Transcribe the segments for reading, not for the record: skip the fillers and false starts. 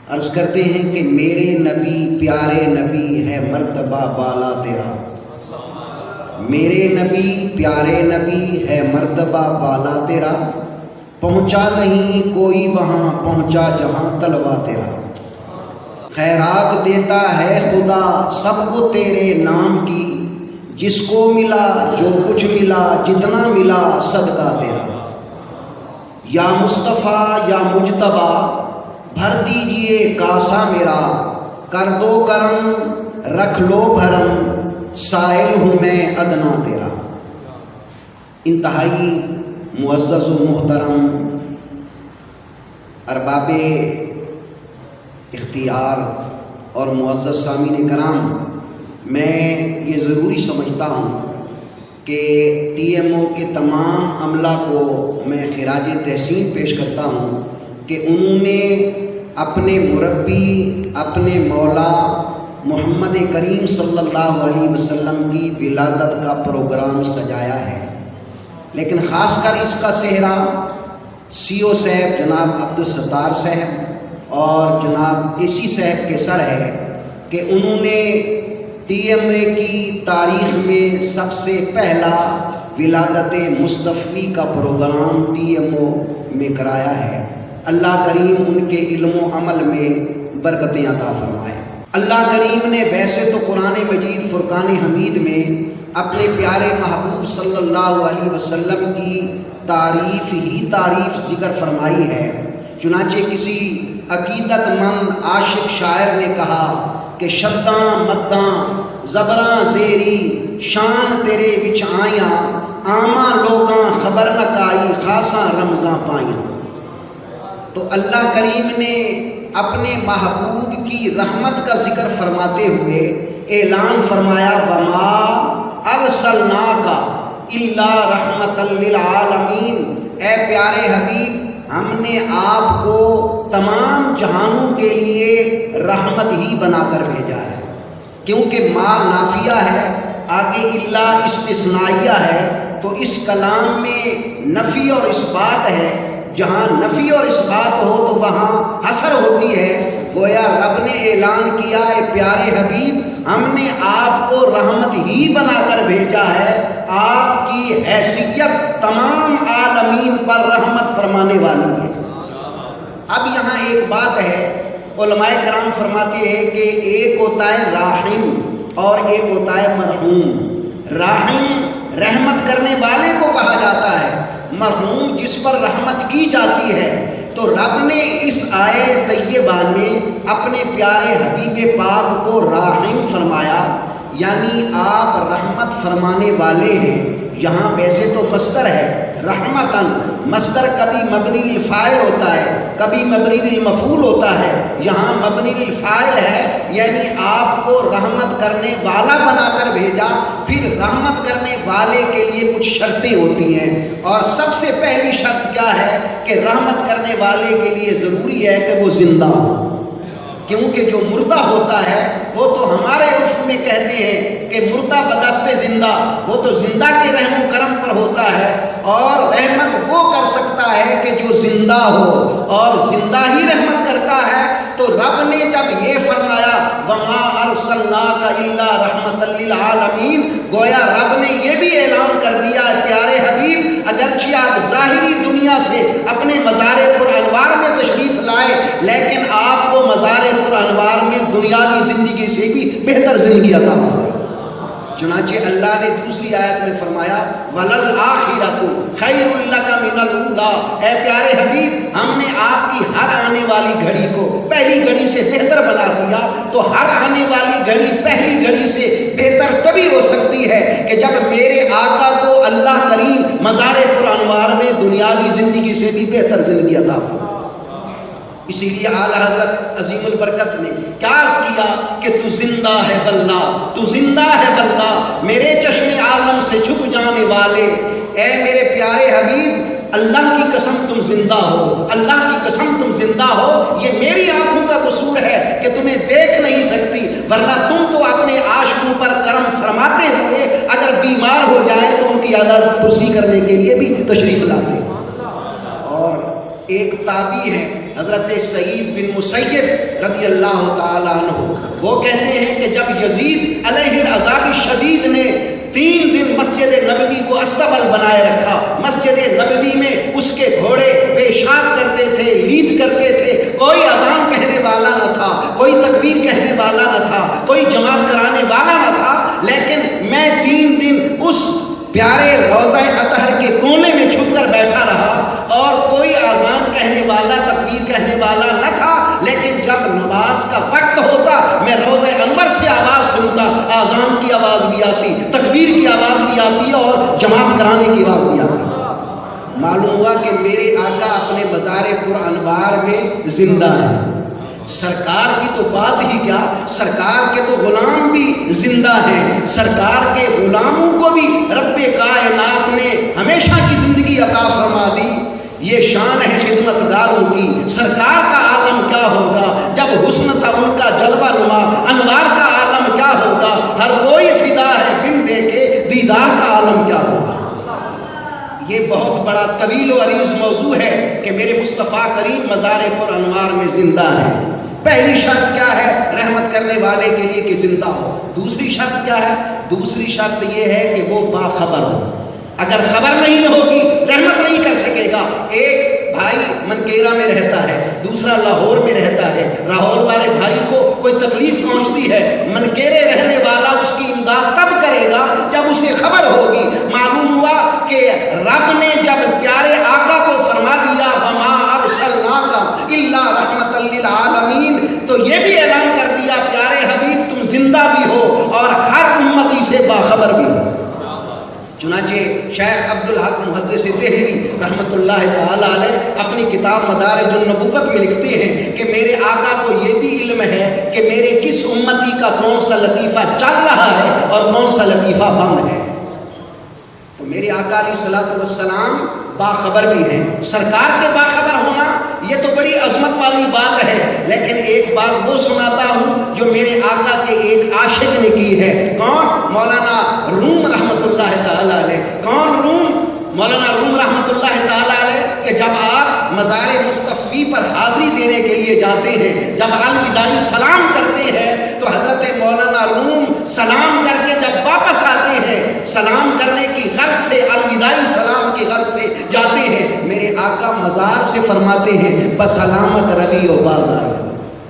عرض کرتے ہیں کہ میرے نبی پیارے نبی ہے مرتبہ بالا تیرا، میرے نبی پیارے نبی ہے مرتبہ بالا تیرا، پہنچا نہیں کوئی وہاں پہنچا جہاں طلبہ تیرا، خیرات دیتا ہے خدا سب کو تیرے نام کی، جس کو ملا جو کچھ ملا جتنا ملا صدقہ تیرا، یا مصطفیٰ یا مجتبیٰ بھر دیجئے کاسا میرا، کر دو کرم رکھ لو بھرم سائل ہوں میں ادنا تیرا۔ انتہائی معزز و محترم ارباب اختیار اور معزز سامعین کرام، میں یہ ضروری سمجھتا ہوں کہ ٹی ایم او کے تمام عملہ کو میں خراج تحسین پیش کرتا ہوں کہ انہوں نے اپنے مربی اپنے مولا محمد کریم صلی اللہ علیہ وسلم کی ولادت کا پروگرام سجایا ہے، لیکن خاص کر اس کا سہرا سی او صاحب جناب عبدالستار صاحب اور جناب اے سی صاحب کے سر ہے کہ انہوں نے ٹی ایم اے کی تاریخ میں سب سے پہلا ولادت مصطفی کا پروگرام ٹی ایم او میں کرایا ہے۔ اللہ کریم ان کے علم و عمل میں برکتیں عطا فرمائے۔ اللہ کریم نے ویسے تو قرآن مجید فرقان حمید میں اپنے پیارے محبوب صلی اللہ علیہ وسلم کی تعریف ہی تعریف ذکر فرمائی ہے، چنانچہ کسی عقیدت مند عاشق شاعر نے کہا کہ شداں مداں زبراں زیری شان تیرے وچ آیاں، آماں لوگاں خبر نہ کائی خاصاں رمضاں پائیاں۔ تو اللہ کریم نے اپنے محبوب کی رحمت کا ذکر فرماتے ہوئے اعلان فرمایا وما ارسلناک الا رحمۃ للعالمین، اے پیارے حبیب ہم نے آپ کو تمام جہانوں کے لیے رحمت ہی بنا کر بھیجا ہے، کیونکہ ما نافیہ ہے، آگے الا استثنائیہ ہے، تو اس کلام میں نفی اور اثبات ہے، جہاں نفی اور اثبات ہو تو وہاں حصر ہوتی ہے۔ گویا رب نے اعلان کیا ہے پیارے حبیب ہم نے آپ کو رحمت ہی بنا کر بھیجا ہے، آپ کی حیثیت تمام عالمین پر رحمت فرمانے والی ہے۔ اب یہاں ایک بات ہے، علماء کرام فرماتے ہیں کہ ایک ہوتا ہے راحم اور ایک ہوتا ہے مرحوم۔ راحم رحمت کرنے والے کو کہا جاتا ہے، مرحوم جس پر رحمت کی جاتی ہے۔ تو رب نے اس آیت طیبہ میں اپنے پیارے حبیب پاک کو راحم فرمایا، یعنی آپ رحمت فرمانے والے ہیں۔ یہاں ویسے تو مصدر ہے رحمتاً، مصدر کبھی مبنی للفاعل ہوتا ہے کبھی مبنی للمفعول ہوتا ہے، یہاں مبنی للفاعل ہے، یعنی آپ کو رحمت کرنے والا بنا کر بھیجا۔ پھر رحمت کرنے والے کے لیے کچھ شرطیں ہوتی ہیں، اور سب سے پہلی شرط کیا ہے کہ رحمت کرنے والے کے لیے ضروری ہے کہ وہ زندہ ہو، کیونکہ جو مردہ ہوتا ہے وہ تو ہمارے عرف میں کہتے ہیں کہ مردہ بدست زندہ، وہ تو زندہ کے رحم و کرم پر ہوتا ہے، اور رحمت وہ کر سکتا ہے کہ جو زندہ ہو، اور زندہ ہی رحمت کرتا ہے۔ تو رب نے جب یہ فرمایا وما ارسلناک الا رحمۃ للعالمین، گویا رب نے یہ بھی اعلان کر دیا پیارے حبیب اگرچہ آپ ظاہری دنیا سے اپنے مزار پر انوار میں تشریف لائے، لیکن آپ کو مزار پر انوار میں دنیاوی زندگی سے بھی بہتر زندگی عطا ہو۔ چنانچہ اللہ نے دوسری آیت میں فرمایا وَلَلْآخِرَةُ خَيْرٌ لَكَ مِنَ الْأُولَىٰ، اے پیارے حبیب ہم نے آپ کی ہر آنے والی گھڑی کو پہلی گھڑی سے بہتر بنا دیا۔ تو ہر آنے والی گھڑی پہلی گھڑی سے بہتر تبھی ہو سکتی ہے کہ جب میرے آقا کو اللہ کریم مزار پر انوار میں دنیاوی زندگی سے بھی بہتر زندگی عطا ہو۔ اسی لیے اعلیٰ حضرت عظیم البرکت نے کیا عرض کیا کہ تو زندہ ہے باللہ، تو زندہ ہے باللہ، میرے چشم عالم سے چھپ جانے والے، اے میرے پیارے حبیب اللہ کی قسم تم زندہ ہو، اللہ کی قسم تم زندہ ہو، یہ میری آنکھوں کا قصور ہے کہ تمہیں دیکھ نہیں سکتی، ورنہ تم تو اپنے عاشقوں پر کرم فرماتے ہوئے اگر بیمار ہو جائیں تو ان کی عادت پرسی کرنے کے لیے بھی تشریف لاتے ہو۔ اور ایک تابعی ہے حضرت سعید بن مسیب رضی اللہ تعالیٰ عنہ، وہ کہتے ہیں کہ جب یزید علیہ العذاب شدید نے 3 دن مسجد نبوی کو استبل بنائے رکھا، مسجد نبوی میں اس کے گھوڑے پیشاب کرتے تھے، عید کرتے تھے، کوئی اذان کہنے والا نہ تھا، کوئی تکبیر کہنے والا نہ تھا، کوئی جماعت کرانے والا نہ تھا، لیکن میں 3 دن اس پیارے روضہ اطہر کے کونے میں چھپ کر بیٹھا رہا اور کوئی اذان کہنے والا، تکبیر کہنے والا نہ تھا، لیکن جب نماز کا وقت ہوتا میں روضہ انور سے آواز سنتا، اذان کی آواز بھی آتی، تکبیر کی آواز بھی آتی اور جماعت کرانے کی آواز بھی آتی۔ معلوم ہوا کہ میرے آقا اپنے مزار پر انوار میں زندہ ہیں۔ سرکار کی تو بات ہی کیا، سرکار کے تو غلام بھی زندہ ہیں، سرکار کے غلاموں کو بھی رب کائنات نے ہمیشہ کی زندگی عطا فرما دی۔ یہ شان ہے خدمت گاروں کی، سرکار کا عالم کیا ہوگا جب حسن تھا ان کا جلوہ نما، انوار کا عالم کیا ہوگا، ہر کوئی فدا ہے بن دیکھے دیدار کا عالم کیا ہوگا۔ یہ بہت بڑا طویل و عریض موضوع ہے کہ میرے مصطفیٰ کریم مزار پر انوار میں زندہ ہیں۔ پہلی شرط کیا ہے؟ رحمت کرنے والے کے لیے کہ زندہ ہو۔ دوسری شرط کیا ہے؟ دوسری شرط یہ ہے کہ وہ باخبر ہو۔ اگر خبر نہیں ہوگی رحمت نہیں کر سکے گا۔ ایک بھائی منکیرا میں رہتا ہے، دوسرا لاہور میں رہتا ہے، لاہور والے بھائی کو کوئی تکلیف پہنچتی ہے، منکیرے رہنے والا اس کی امداد تب کرے گا جب اسے خبر ہوگی۔ معلوم ہوا کہ رب نے جب پیارے آقا کو فرما دیا وما ارسلناک الا رحمۃ للعالمین، تو یہ بھی اعلان کر دیا پیارے حبیب تم زندہ بھی ہو اور ہر امتی سے باخبر بھی ہو۔ چنانچہ شیخ عبدالحق محدث دہلوی رحمۃ اللہ تعالیٰ علیہ اپنی کتاب مدارج النبوت میں لکھتے ہیں کہ میرے آقا کو یہ بھی علم ہے کہ میرے کس امتی کا کون سا لطیفہ چل رہا ہے اور کون سا لطیفہ بند ہے۔ تو میرے آقا علیہ الصلوۃ والسلام باخبر بھی ہیں۔ سرکار کے باخبر ہونا یہ تو بڑی عظمت والی بات ہے، لیکن ایک بات وہ سناتا ہوں جو میرے آقا کے ایک عاشق نے کی ہے۔ کون؟ مولانا روم رحمۃ اللہ تعالیٰ علیہ۔ کون روم؟ مولانا روم رحمۃ اللہ تعالیٰ علیہ کہ جب آپ مزار مصطفی پر حاضری دینے کے لیے جاتے ہیں، جب الوداعی سلام کرتے ہیں تو حضرت مولانا روم سلام کر کے جب واپس آتے ہیں، سلام کرنے کی غرض سے، الوداعی سلام کی غرض سے جاتے ہیں، میرے آقا مزار سے فرماتے ہیں بسلامت روی و باز آئے۔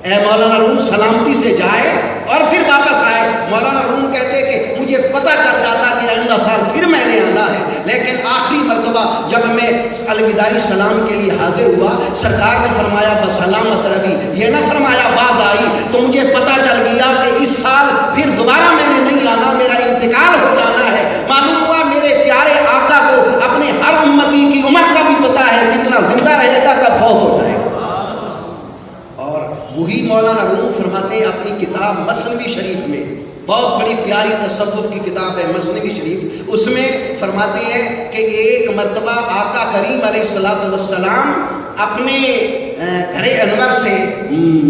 اے مولانا روم سلامتی سے جائے اور پھر واپس آئے۔ مولانا روم کہتے کہ مجھے پتہ چل جاتا کہ آئندہ سال پھر میں نے آنا ہے، لیکن آخری مرتبہ جب میں الوداعی سلام کے لیے حاضر ہوا، سرکار نے فرمایا بسلامت روی، یہ نہ فرمایا باز آئی، تو مجھے پتہ چل گیا کہ اس سال پھر دوبارہ میں نے نہیں آنا، میرا انتقال ہو جانا ہے۔ معلوم ہوا میرے پیارے آقا کو اپنے ہر امتی کی عمر کا بھی پتہ ہے، کتنا زندہ رہے گا، کب فوت ہو جائے گا۔ وہی مولانا روم فرماتے ہیں اپنی کتاب مثنوی شریف میں، بہت بڑی پیاری تصوف کی کتاب ہے مثنوی شریف، اس میں فرماتے ہیں کہ ایک مرتبہ آقا کریم علیہ الصلوۃ والسلام اپنے گھر انور سے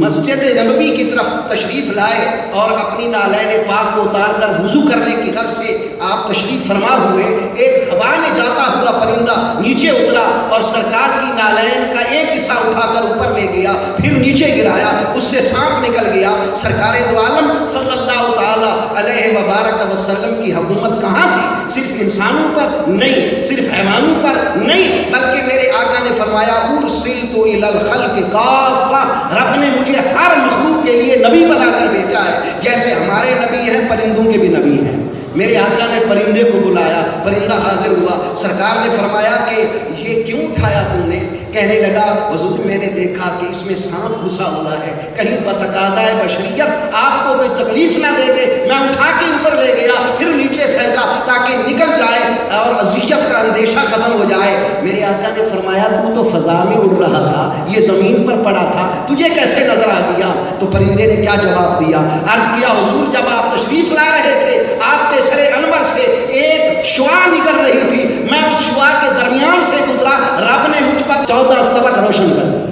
مسجد نبوی کی طرف تشریف لائے اور اپنی نالین پاک کو اتار کر وضو کرنے کی غرض سے آپ تشریف فرما ہوئے، ایک ہوا میں جاتا ہوا پرندہ نیچے اترا اور سرکار کی نالین کا ایک حصہ اٹھا کر اوپر لے گیا، پھر نیچے گرایا، اس سے سانپ نکل گیا۔ سرکار دو عالم صلی اللہ تعالی علیہ وبارک وسلم کی حکومت کہاں تھی؟ صرف انسانوں پر نہیں، صرف حیوانوں پر نہیں، بلکہ میرے آقا نے فرمایا ارسلت الی الخلق کافہ، رب نے مجھے ہر مخلوق کے لیے نبی بنا کر بھیجا ہے۔ جیسے ہمارے نبی ہیں پرندوں کے بھی نبی ہیں۔ میرے آقا نے پرندے کو بلایا، پرندہ حاضر ہوا، سرکار نے فرمایا کہ یہ کیوں اٹھایا تم نے؟ کہنے لگا حضور میں نے دیکھا کہ اس میں سانپ گھسا ہوا ہے، کہیں بتقاضائے بشریت آپ کو کوئی تکلیف نہ دے دے، میں اٹھا کے اوپر لے گیا، پھر نیچے پھینکا تاکہ نکل جائے اور اذیت کا اندیشہ ختم ہو جائے۔ میرے آقا نے فرمایا تو فضا میں اڑ رہا تھا، یہ زمین پر پڑا تھا، تجھے کیسے نظر آ گیا؟ تو پرندے نے کیا جواب دیا؟ عرض کیا حضور جب آپ تشریف لا رہے تھے آپ کے سر انور سے ایک شعاع نکل رہی تھی، میں اس شعاع کے درمیان سے گزرا، رب نے مجھ پر 14 طبق روشن کر دی۔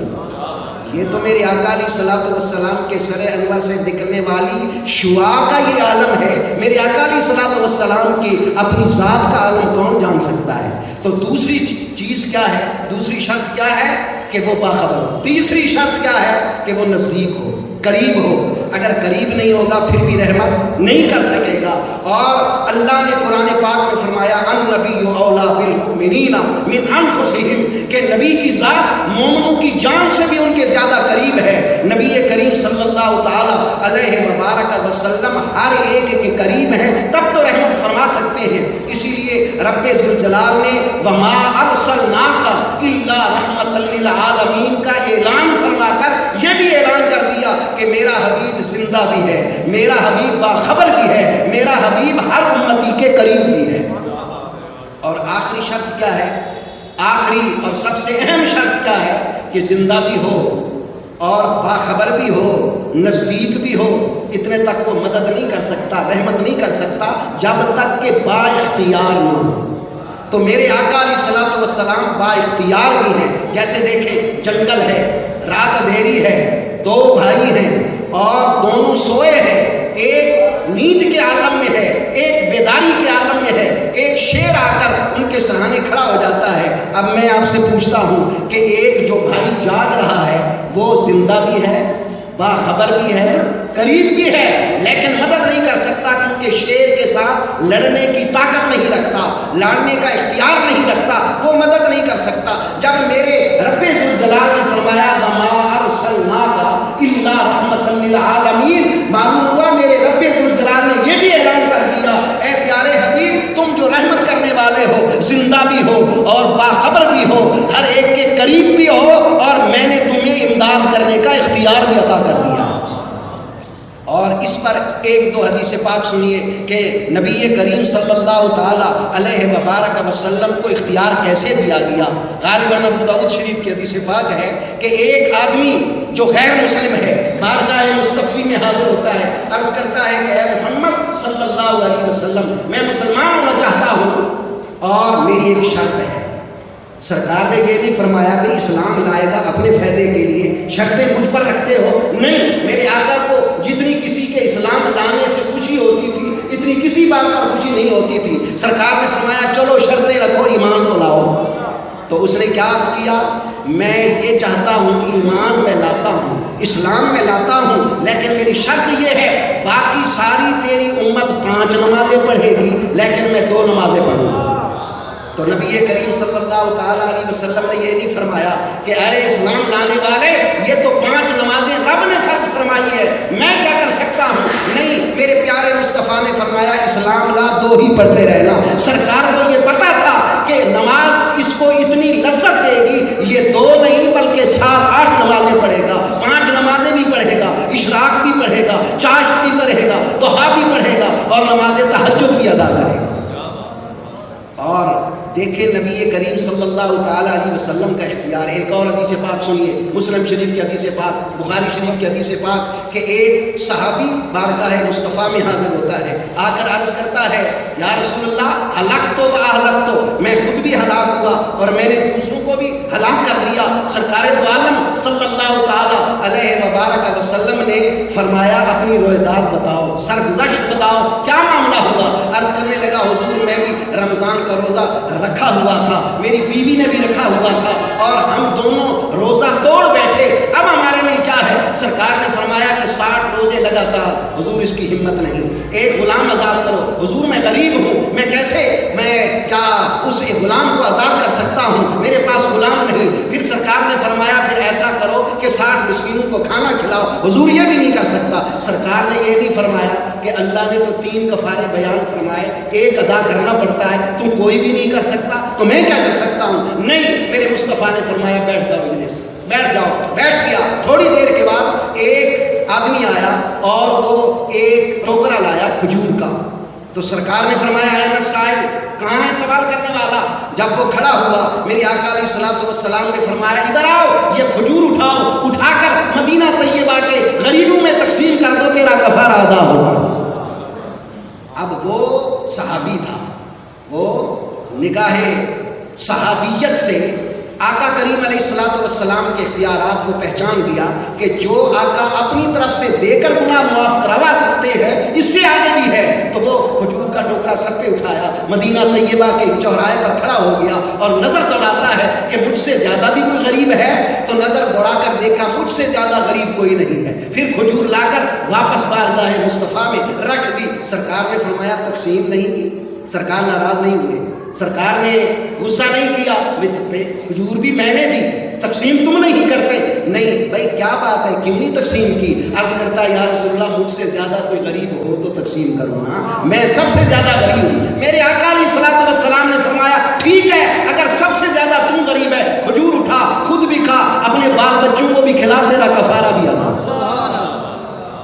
یہ تو میرے آقا علیہ الصلوۃ والسلام کے سر انور سے نکلنے والی شعاع کا یہ عالم ہے۔ میرے آقا علیہ الصلوۃ والسلام کی اپنی ذات کا عالم کون جان سکتا ہے؟ تو دوسری چیز کیا ہے؟ دوسری شرط کیا ہے؟ کہ وہ باخبر ہو۔ تیسری شرط کیا ہے؟ کہ وہ نزدیک ہو، قریب ہو۔ اگر قریب نہیں ہوگا پھر بھی رحمت نہیں کر سکے گا۔ اور اللہ نے قرآن پاک میں فرمایا النبی اولا بالمؤمنین من انفسہم، کہ نبی کی ذات مومنوں کی جان سے بھی ان کے زیادہ قریب ہے۔ نبی کریم صلی اللہ تعالی علیہ وبارک وسلم ہر ایک کے قریب ہیں، تب تو رحمت فرما سکتے ہیں۔ اسی لیے رب ذوالجلال نے وما ارسلناک الا رحمۃ للعالمین کا اعلان فرما کر یہ بھی اعلان کر دیا کہ میرا حبیب زندہ بھی ہے، میرا حبیب باخبر بھی ہے، میرا حبیب ہر امتی کے قریب بھی ہے۔ اور آخری شرط کیا ہے؟ آخری اور سب سے اہم شرط کیا ہے؟ کہ زندہ بھی ہو اور باخبر بھی ہو، نزدیک بھی ہو۔ اتنے تک وہ مدد نہیں کر سکتا، رحمت نہیں کر سکتا جب تک کہ با اختیار نہ ہو۔ تو میرے آقا علیہ الصلوۃ والسلام با اختیار بھی ہیں۔ جیسے دیکھیں جنگل ہے، رات اندھیری ہے، دو بھائی ہیں اور دونوں سوئے ہیں، ایک نیند کے عالم میں ہے، ایک بیداری کے عالم میں ہے۔ ایک شیر آ کر ان کے سرانے کھڑا ہو جاتا ہے۔ اب میں آپ سے پوچھتا ہوں کہ ایک جو بھائی جاگ رہا ہے وہ زندہ بھی ہے، باخبر بھی ہے، قریب بھی ہے، لیکن مدد نہیں کر سکتا کیونکہ شیر کے ساتھ لڑنے کی طاقت نہیں رکھتا، لڑنے کا اختیار نہیں رکھتا، وہ مدد نہیں کر سکتا۔ جب میرے رب ذوالجلال نے فرمایا وما ارسلناک الا رحمۃ للعالمین، معلوم ہوا میرے رب ذوالجلال نے یہ بھی اعلان کر دیا اے پیارے حبیب تم جو رحمت کرنے والے ہو، زندہ بھی ہو اور باخبر بھی ہو، ہر ایک کے قریب بھی ہو، اور میں نے تمہیں امداد کرنے کا اختیار بھی عطا کر دیا۔ اور اس پر ایک دو حدیث پاک سنیے کہ نبی کریم صلی اللہ تعالی علیہ وبارک وسلم کو اختیار کیسے دیا گیا۔ غالباً ابو داؤد شریف کی حدیث پاک ہے کہ ایک آدمی جو غیر مسلم ہے بارگاہ مصطفی میں حاضر ہوتا ہے، عرض کرتا ہے کہ اے محمد صلی اللہ علیہ وسلم میں مسلمان ہونا چاہتا ہوں اور میری ایک شرط ہے۔ سرکار نے یہ نہیں فرمایا کہ اسلام لائے گا اپنے فائدے کے لیے، شرطیں مجھ پر رکھتے ہو، نہیں، میرے آقا کو جتنی کسی کے اسلام لانے سے خوشی ہوتی تھی اتنی کسی بات پر خوشی نہیں ہوتی تھی۔ سرکار نے فرمایا چلو شرطیں رکھو، ایمان تو لاؤ۔ تو اس نے کیا عرض کیا؟ میں یہ چاہتا ہوں کہ ایمان میں لاتا ہوں، اسلام میں لاتا ہوں، لیکن میری شرط یہ ہے باقی ساری تیری امت 5 نمازیں پڑھے گی لیکن میں 2 نمازیں پڑھوں گا۔ تو نبی کریم صلی اللہ تعالیٰ علیہ وسلم نے یہ نہیں فرمایا کہ ارے اسلام لانے والے یہ تو 5 نمازیں رب نے فرض فرمائی ہے، میں کیا کر سکتا ہوں؟ نہیں، میرے پیارے مصطفیٰ نے فرمایا اسلام لا 2 ہی پڑھتے رہنا۔ سرکار کو یہ پتا تھا کہ نماز اس کو اتنی لذت دے گی، یہ 2 نہیں بلکہ 7-8 نمازیں پڑھے گا، 5 نمازیں بھی پڑھے گا، اشراق بھی پڑھے گا، چاشت بھی پڑھے گا، ضحیٰ بھی پڑھے گا اور نماز تہجد بھی ادا کرے گا۔ اور دیکھیں نبی کریم صلی اللہ تعالیٰ علیہ وسلم کا اختیار۔ ایک اور حدیث پاک سنیے، مسلم شریف کی حدیث پاک، بخاری شریف کی حدیث پاک، کہ ایک صحابی بارگاہ مصطفیٰ میں حاضر ہوتا ہے، آ کر عرض کرتا ہے یا رسول اللہ ہلاک تو اہلک تو، میں خود بھی ہلاک ہوا اور میں نے دوسروں کو بھی ہلاک کر دیا۔ سرکار دو عالم صلی اللہ تعالیٰ علیہ وبارک وسلم نے فرمایا اپنی رویداد بتاؤ، سرگزشت بتاؤ، کیا معاملہ ہوا؟ عرض کرنے لگا حضور میں بھی رمضان کا روزہ رکھا ہوا تھا، میری بیوی نے بھی رکھا ہوا تھا اور ہم دونوں روزہ توڑ بیٹھے، اب ہمارے لیے کیا ہے؟ سرکار نے فرمایا کہ 60 روزے لگاتار۔ حضور اس کی ہمت نہیں، ایک غلام آزاد کرو۔ حضور میں غریب ہوں، میں کیسے کیا اس غلام کو آزاد کر سکتا ہوں؟ میرے پاس غلام نہیں۔ پھر سرکار نے فرمایا پھر ایسا کرو کہ 60 مسکینوں کو کھانا کھلاؤ۔ حضور یہ بھی نہیں کر سکتا۔ سرکار نے یہ نہیں فرمایا کہ اللہ نے تو 3 کفارے بیان فرمائے، ایک ادا کرنا پڑتا ہے، تم کوئی بھی نہیں کر سکتا تو میں کیا کر سکتا ہوں؟ نہیں، میرے مصطفیٰ نے فرمایا بیٹھ جاؤ مجلس، بیٹھ جاؤ۔ بیٹھ گیا۔ تھوڑی دیر کے بعد ایک آدمی آیا اور وہ ایک ٹوکرا لایا کھجور کا۔ تو سرکار نے فرمایا اے نسائل، کہاں ہے سوال کرنے والا؟ جب وہ کھڑا ہوا میری آقا علیہ الصلوۃ والسلام نے فرمایا ادھر آؤ، یہ کھجور اٹھاؤ، اٹھا کر مدینہ طیبہ کے غریبوں میں تقسیم کر دو، تیرا کفارہ ادا ہوگا۔ اب وہ صحابی تھا، وہ نگاہ صحابیت سے آقا کریم علیہ الصلوۃ والسلام کے اختیارات کو پہچان گیا کہ جو آقا اپنی طرف سے دے کر گناہ معاف کروا سکتے ہیں اس سے آگے بھی ہے۔ تو وہ کھجور کا ٹوکرا سر پہ اٹھایا، مدینہ طیبہ کے چوراہے پر کھڑا ہو گیا اور نظر دوڑاتا ہے کہ مجھ سے زیادہ بھی کوئی غریب ہے، تو نظر دوڑا کر دیکھا مجھ سے زیادہ غریب کوئی نہیں ہے، پھر کھجور لا کر واپس بارگاہ مصطفیٰ میں رکھ دی۔ سرکار نے فرمایا تقسیم نہیں کی، سرکار ناراض نہیں ہوئے، سرکار نے غصہ نہیں کیا، کھجور بھی میں نے دی، تقسیم تم نہیں کرتے؟ نہیں بھائی کیا بات ہے، کیوں نہیں تقسیم کی؟ عرض کرتا یا رسول اللہ مجھ سے زیادہ کوئی غریب ہو تو تقسیم کروں نا، میں سب سے زیادہ غریب ہوں۔ میرے آقا علیہ الصلوۃ والسلام نے فرمایا ٹھیک ہے، اگر سب سے زیادہ تم غریب ہے، کھجور اٹھا، خود بھی کھا، اپنے بال بچوں کو بھی کھلا، تیرا کفارہ بھی ادا۔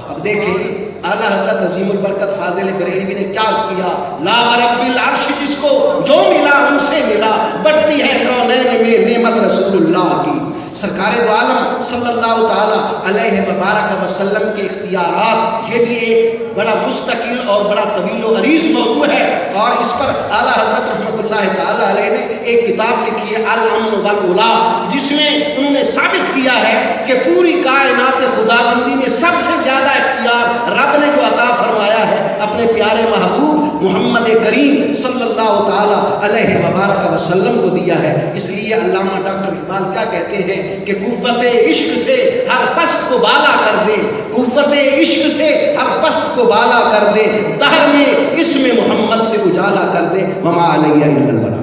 اب دیکھیں اعلیٰ حضرت عظیم البرکت فاضل بریلوی نے کیا کیا، لا رب العرش جس کو جو ملا ان سے ملا، بٹتی ہے کونین میں نعمت رسول اللہ کی۔ سرکار دو عالم صلی اللہ تعالی علیہ وبارک وسلم کے اختیارات، یہ بھی ایک بڑا مستقل اور بڑا طویل و عریض موضوع ہے، اور اس پر اعلیٰ حضرت رحمۃ اللہ تعالی علیہ نے ایک کتاب لکھی ہے الامن والولا، جس میں انہوں نے ثابت کیا ہے کہ پوری کائنات خداوندی میں سب سے زیادہ اختیار رب نے جو عطا فرمایا ہے اپنے پیارے محبوب محمد کریم صلی اللہ تعالی علیہ وبارک وسلم کو دیا ہے۔ اس لیے علامہ ڈاکٹر اقبال کیا کہتے ہیں کہ قوت عشق سے ہر پست کو بالا کر دے، قوت عشق سے ہر پست کو بالا کر دے، دہر میں اسم محمد سے اجالا کر دے، وما علیہ الا البلاغ۔